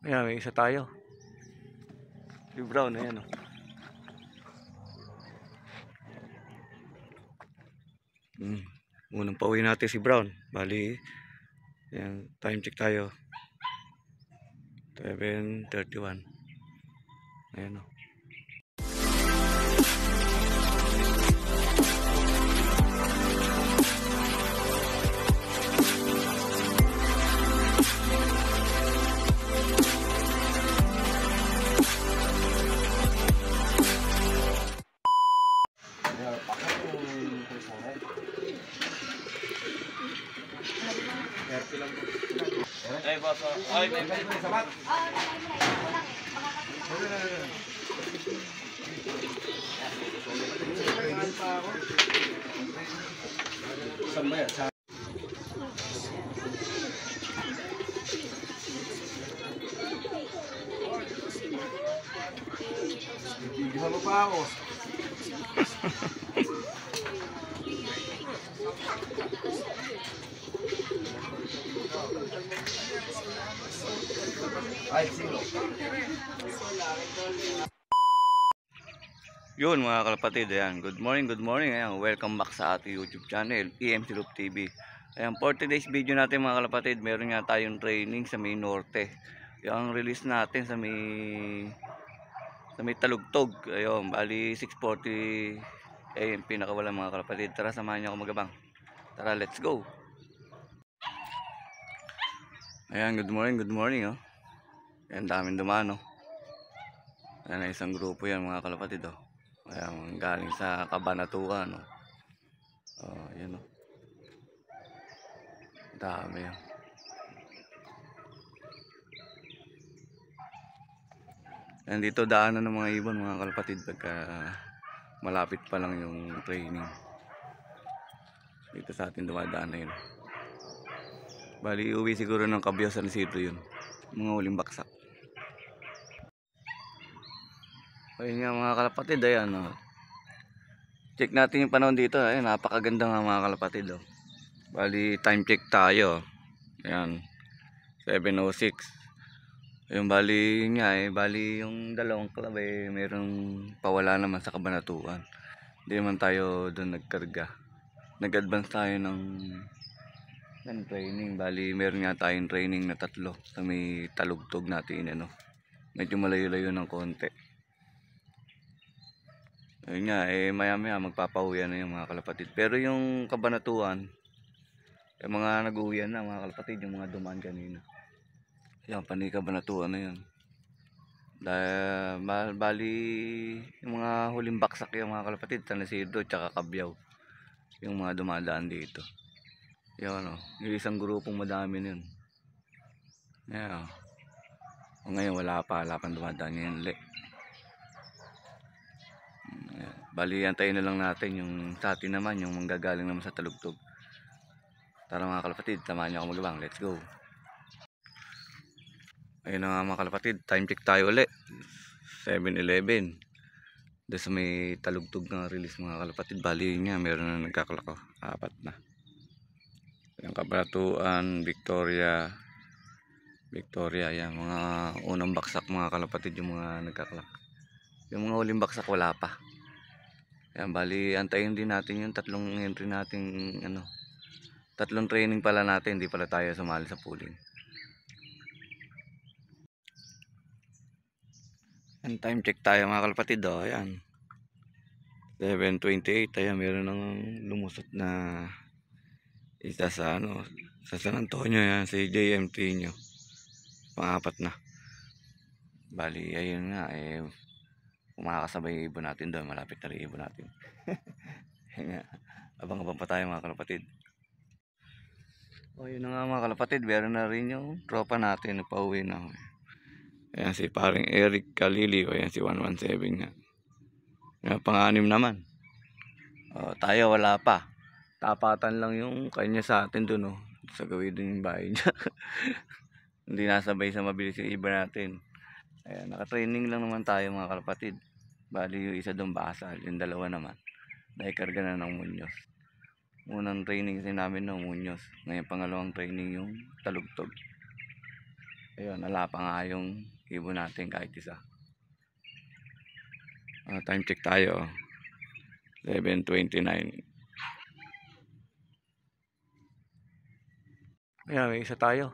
Ayan, may isa tayo. Si Brown, ayan o. Unang pauwi natin si Brown. Bali, ayan, time check tayo. 7:31. Ayan o. Ay, boss. Ay, may sabat. Saan ba yan? Hindi mo pa ako. Ay, sino? Yun mga kalapatid, ayan. Good morning. Ayan, welcome back sa ating YouTube channel, EMC Loop TV. Ayan, for today's video natin mga kalapatid, meron nga tayong training sa may norte. Yung release natin sa may Talugtog. Ayun, bali 6:40 AM pinakawalan mga kalapatid. Tara, samahan niyo ako magabang. Tara, let's go. Ayan, good morning oh. Ayan, daming dumaan oh. Ayan, isang grupo yan mga kalapatid oh. Ayan, galing sa Cabanatuan oh. Oh, ayan oh. Dami oh. Ayan, dito daanan ng mga ibon mga kalapatid pagka malapit pa lang yung training. Dito sa atin dumadaan na yun. Bali, uwi siguro ng Cabio San Isidro yun. Mga uling baksak. Ayun nga mga kalapatid, ayan oh. Check natin yung panahon dito. Ayan, napakaganda nga mga kalapatid oh. Bali, time check tayo. Ayan, 7:06. Ayun, bali nga bali yung dalawang club merong pawala naman sa Cabanatuan. Hindi naman tayo doon nagkarga. Nag-advance tayo ng training. Bali, meron nga tayong training na 3 sa may Talugtog natin ano. Medyo malayo-layo ng konti. Ayun nga, maya-maya magpapauwian na yung mga kalapatid. Pero yung Cabanatuan, yung mga nag-uwian na mga kalapatid, yung mga dumaan kanina. Yan, panay Cabanatuan na yan. Bali, yung mga huling baksak yung mga kalapatid, San Isidro, tsaka Cabiao. Yung mga dumadaan dito. Yan o, yung isang grupong madami nun. Yan o. Ngayon wala pang dumadaan ngayon ulit. Bali, antayin na lang natin yung sa atin naman, yung manggagaling naman sa Talugtog. Tara mga kalapatid, samahan niyo ako magabang. Let's go. Ayun na nga mga kalapatid, time check tayo ulit. 7:11. Doon sa may Talugtog na release mga kalapatid. Bali nga, meron na nagkaklako. 4 na. Yung Cabanatuan, Victoria, yan. Mga unang baksak mga kalapatid yung mga nagkaklak. Yung mga huling baksak wala pa. Yan, bali antayin din natin yung 3 entry nating ano. 3 training pala natin, hindi pala tayo sumali sa pooling. And time check tayo mga kalapatid oh, ayan. 7:28, ayan, meron nang lumusot na isa sa ano, sa San Antonio yan, si JMT nyo. Pang-4 na. Bali, ayun nga, kumakasabay ibon natin doon, malapit na rin ibon natin. Abang-abang pa tayo mga kalapatid. O yun na nga mga kalapatid, meron na rin yung tropa natin na pauwi na. Ayan si paring Eric Kalili, o ayan si 117 nga. Ayan, pang-6 naman. O, tayo wala pa. Tapatan lang yung kanya sa atin doon, sa gawin din yung bahay niya. Hindi nasabay sa mabilis yung iba natin. Ayan, naka-training lang naman tayo mga kalapatid. Bali yung isa doon basal, yung dalawa naman naikarga na ng Muñoz. Unang training kasi namin ng Muñoz. Ngayon pangalawang training yung Talugtog. Ayun, wala pa nga yung ibon natin kahit isa. Time check tayo. 7:29. Ayan, may isa tayo.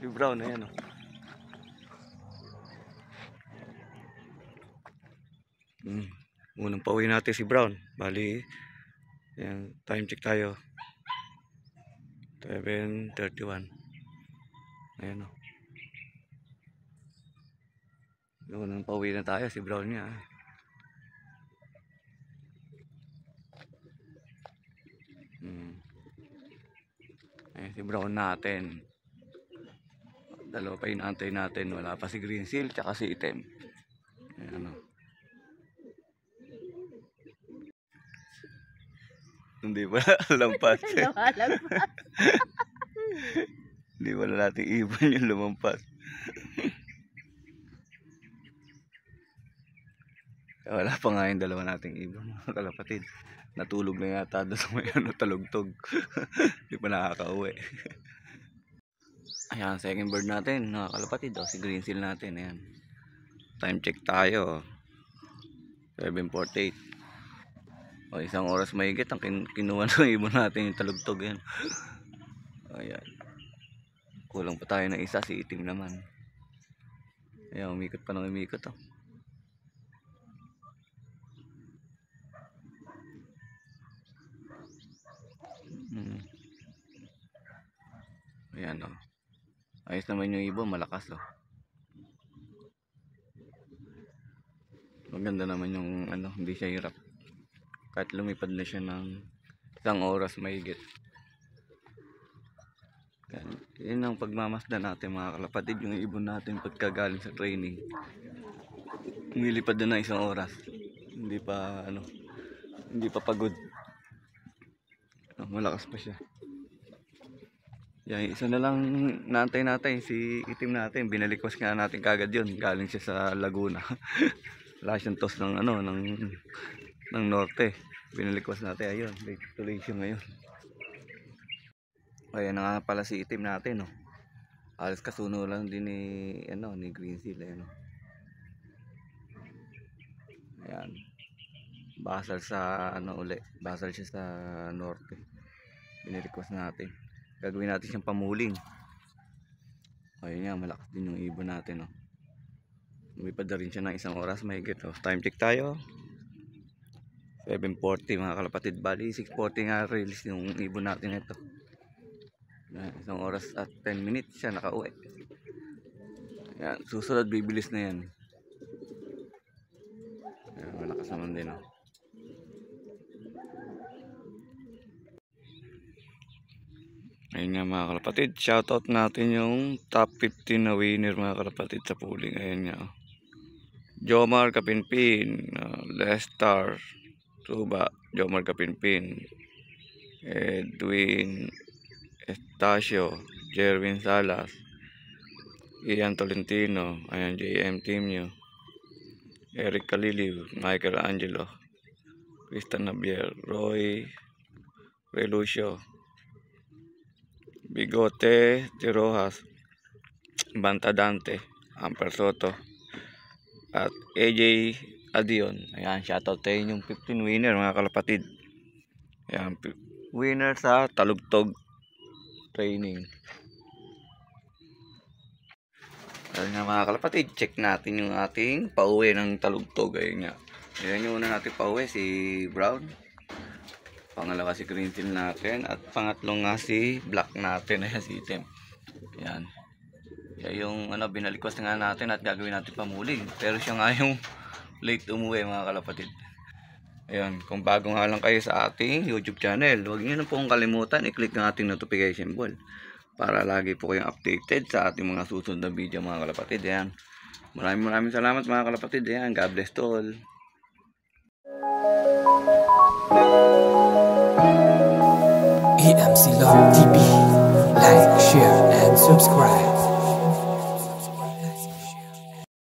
Si Brown, ayan o. Unang pauwi natin si Brown. Bali, ayan, time check tayo. 7:31. Ayan o. Unang pauwi na tayo, si Brown niya. Ayan si Brown natin. Dalawa pa inaantay natin. Wala pa si Green Seal tsaka si Item. Ayan o. Hindi ba lampas? Hindi wala natin ibon yung lumampas. Wala pa nga yung dalawa nating ibon, mga kalapatid. Natulog na yata doon sa may talugtog. Hindi pa nakakauwi. Ayan, second bird natin, mga kalapatid. Si Green Seal natin. Ayan. Time check tayo. 7:48. Isang oras mahigit ang kinuha ng ibon natin yung talugtog. Ayan. Ayan. Kulang pa tayo ng isa, si Itim naman. Ayan, umikot pa ng umikot. Ayan o. Ayos naman yung ibon, malakas o. Maganda naman yung hindi siya hirap. Kahit lumipad na siya ng isang oras mahigit. Yan ang pagmamasdan natin, mga kalapatid, yung ibon natin pagkagaling sa training. Umilipad na ng isang oras. Hindi pa pagod. Malakas pa siya. Yan, isa na lang naantay natin, si Itim natin. Binalikwas nga natin kagad yun. Galing siya sa Laguna. Wala siyang tos ng norte. Binalikwas natin. Ayun, tuloy siya ngayon. Ayan na nga pala si Itim natin. Alas kasuno lang din ni Green Seal. Ayan. Basal sa basal siya sa norte. Binalikwas natin. Gagawin natin siyang pamuling. Ayun nga, malakas din yung ibon natin. Lumipad na rin siya ng isang oras mahigit. Time check tayo. 7:40, mga kalapatid. Bali 6:40 nga release yung ibon natin ito. Isang oras at 10 minutes siya nakauwi. Yan, susunod bibilis na yan. Yan, malakas naman din. Ayun nga, mga kalapatid, shoutout natin yung top 15 na winner, mga kalapatid, sa pooling. Ayun nga. Jomar Kapinpin, Lestar Tuba, Jomar Kapinpin, Edwin Estacio, Jerwin Salas, Ian Tolentino, ayan, JM Team New, Eric Caliliw, Michael Angelo, Cristian Nabier, Roy Relucio, Bigote Tirojas, Banta Dante, Amper Soto, at AJ Adion. Ayan, shoutout tayo yung 15 winner, mga kalapatid. Ayan, winner sa Talugtog training. Ayan nga, mga kalapatid, check natin yung ating pauwi ng Talugtog. Ayun nga. Ayan yung una natin pauwi, si Brown. Pangalawa si Green Seal natin. At pangatlong nga si Black natin. Ayan, si Item. Ayan. Kaya yung binalikwas nga natin at gagawin natin pamuling. Pero siya nga yung late umuwi, mga kalapatid. Ayan, kung bago nga lang kayo sa ating YouTube channel, huwag nyo na pong kalimutan i-click ang ating notification bell para lagi po kayong updated sa ating mga susunod na video, mga kalapatid. Ayan. Maraming salamat, mga kalapatid. Ayan, God bless to all. EMC Love TV. Like, share, and subscribe.